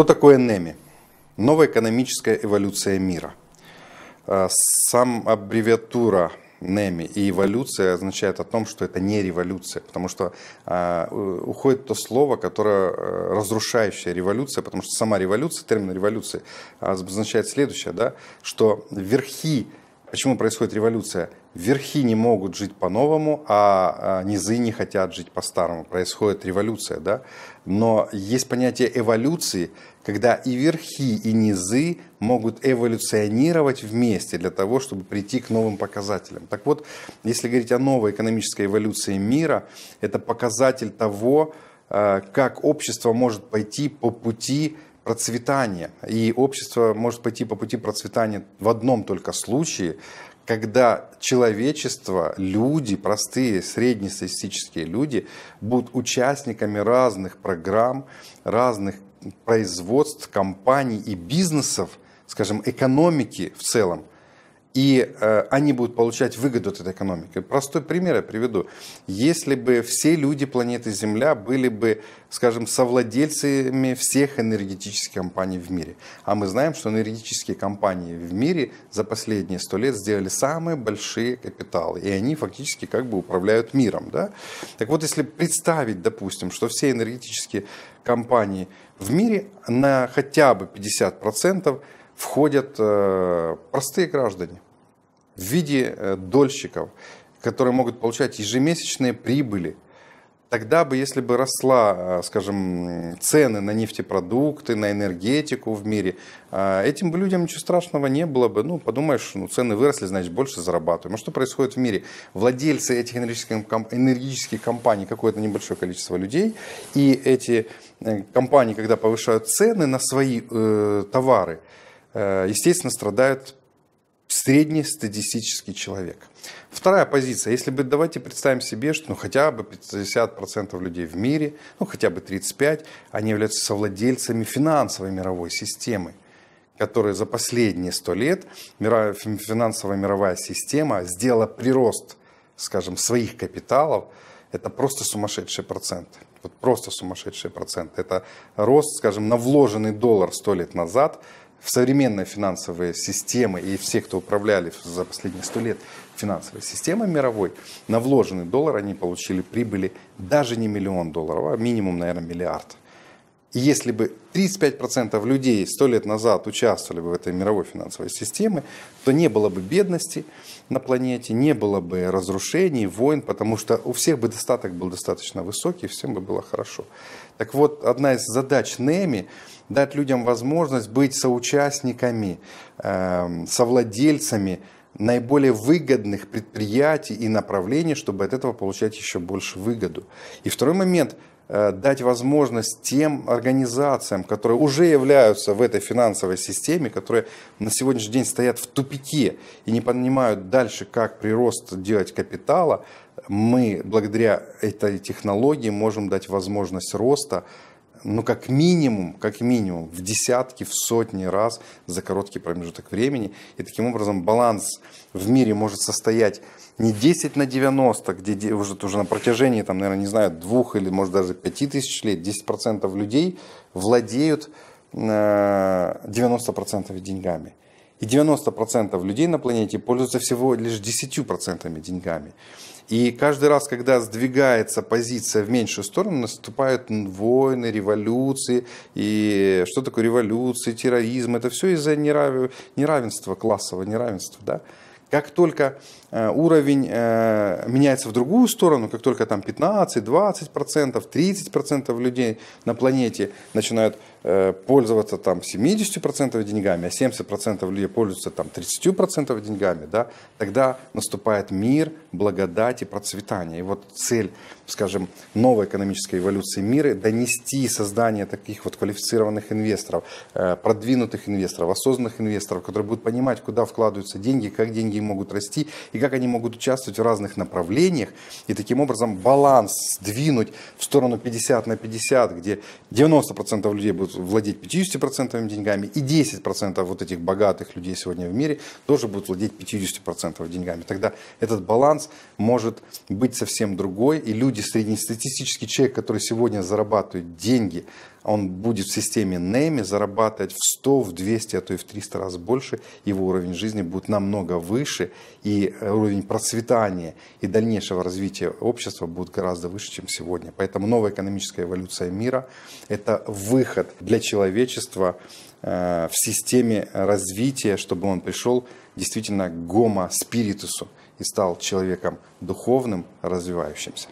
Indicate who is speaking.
Speaker 1: Что такое НЭМИ? Новая экономическая эволюция мира. Сам аббревиатура НЭМИ и эволюция означает о том, что это не революция, потому что уходит то слово, которое разрушающая революция, потому что сама революция, термин революции означает следующее, да, что верхи, почему происходит революция? Верхи не могут жить по-новому, а низы не хотят жить по-старому. Происходит революция, да? Но есть понятие эволюции, когда и верхи, и низы могут эволюционировать вместе для того, чтобы прийти к новым показателям. Так вот, если говорить о новой экономической эволюции мира, это показатель того, как общество может пойти по пути процветания. И общество может пойти по пути процветания в одном только случае, когда человечество, люди, простые, среднестатистические люди будут участниками разных программ, разных производств, компаний и бизнесов, скажем, экономики в целом. И они будут получать выгоду от этой экономики. Простой пример я приведу. Если бы все люди планеты Земля были бы, скажем, совладельцами всех энергетических компаний в мире. А мы знаем, что энергетические компании в мире за последние 100 лет сделали самые большие капиталы. И они фактически как бы управляют миром. Да? Так вот, если представить, допустим, что все энергетические компании в мире на хотя бы 50% входят простые граждане в виде дольщиков, которые могут получать ежемесячные прибыли. Тогда бы, если бы росла, скажем, цены на нефтепродукты, на энергетику в мире, этим бы людям ничего страшного не было бы. Ну, подумаешь, цены выросли, значит, больше зарабатываем. А что происходит в мире? Владельцы этих энергетических компаний, какое-то небольшое количество людей, и эти компании, когда повышают цены на свои товары, естественно, страдает среднестатистический человек. Вторая позиция. Если бы, давайте представим себе, что хотя бы 50% людей в мире, хотя бы 35%, они являются совладельцами финансовой мировой системы, которая за последние 100 лет, финансовая мировая система сделала прирост, скажем, своих капиталов. Это просто сумасшедшие проценты. Вот просто сумасшедшие проценты. Это рост, скажем, на вложенный доллар 100 лет назад в современные финансовые системы и все, кто управляли за последние 100 лет финансовой системой мировой, на вложенный доллар они получили прибыли даже не $1 миллион, а минимум, наверное, миллиард. И если бы 35% людей 100 лет назад участвовали бы в этой мировой финансовой системе, то не было бы бедности на планете, не было бы разрушений, войн, потому что у всех бы достаток был достаточно высокий, всем бы было хорошо. Так вот, одна из задач НЭМИ – дать людям возможность быть соучастниками, совладельцами наиболее выгодных предприятий и направлений, чтобы от этого получать еще больше выгоду. И второй момент – дать возможность тем организациям, которые уже являются в этой финансовой системе, которые на сегодняшний день стоят в тупике и не понимают дальше, как прирост делать капитала, мы благодаря этой технологии можем дать возможность роста, как минимум, в десятки, в сотни раз за короткий промежуток времени. И таким образом баланс в мире может состоять не 10/90, где уже на протяжении, наверное, не знаю, 2 или, может, даже 5000 лет, 10% людей владеют 90% деньгами. И 90% людей на планете пользуются всего лишь 10% деньгами. И каждый раз, когда сдвигается позиция в меньшую сторону, наступают войны, революции. И что такое революции, терроризм? Это все из-за неравенства, классового неравенства. Да? Как только уровень меняется в другую сторону, как только 15, 20%, 30% людей на планете начинают пользоваться 70% деньгами, а 70% людей пользуются 30% деньгами, да, тогда наступает мир, благодать и процветание. И вот цель, скажем, новой экономической эволюции мира – донести создание таких вот квалифицированных инвесторов, продвинутых инвесторов, осознанных инвесторов, которые будут понимать, куда вкладываются деньги, как деньги могут расти и как они могут участвовать в разных направлениях. И таким образом баланс сдвинуть в сторону 50/50, где 90% людей будут будут владеть 50% деньгами, и 10% вот этих богатых людей сегодня в мире тоже будут владеть 50% деньгами. Тогда этот баланс может быть совсем другой, и люди, среднестатистический человек, который сегодня зарабатывает деньги, он будет в системе NEMI зарабатывать в 100, в 200, а то и в 300 раз больше, его уровень жизни будет намного выше, и уровень процветания и дальнейшего развития общества будет гораздо выше, чем сегодня. Поэтому новая экономическая эволюция мира – это выход для человечества в системе развития, чтобы он пришел действительно к гомо спиритусу и стал человеком духовным, развивающимся.